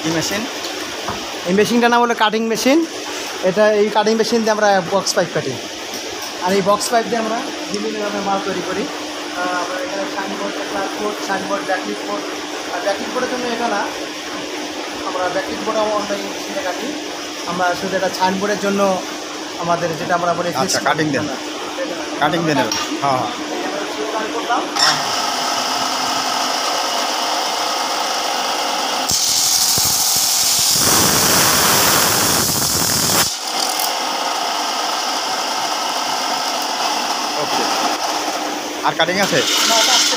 কি মেশিন? এই মেশিনটার নাম হলো কাটিং মেশিন। এই কাটিং মেশিন দিয়ে আমরা বক্স পাইপ কাটি। আর এই বক্স পাইপ দিয়ে আমরা বিভিন্ন ধরনের মাল তৈরি করি। আমরা এখানে সাইনবোর্ড, ক্লাসবোর্ড, সাইনবোর্ড, ব্যাকলিট বোর্ড। আর ব্যাকলিট বোর্ডের জন্য এটা না, আমরা ব্যাকলিট বোর্ডও অনলাইন মেশিনে কাটি। আমরা শুধু এটা সাইনবোর্ডের জন্য আমাদের যেটা আমরা বলি আচ্ছা, কাটিং দেন, কাটিং দেন। হ্যাঁ হ্যাঁ, করলাম। ওকে। আর কাটিং আছে? না, এটা আসছে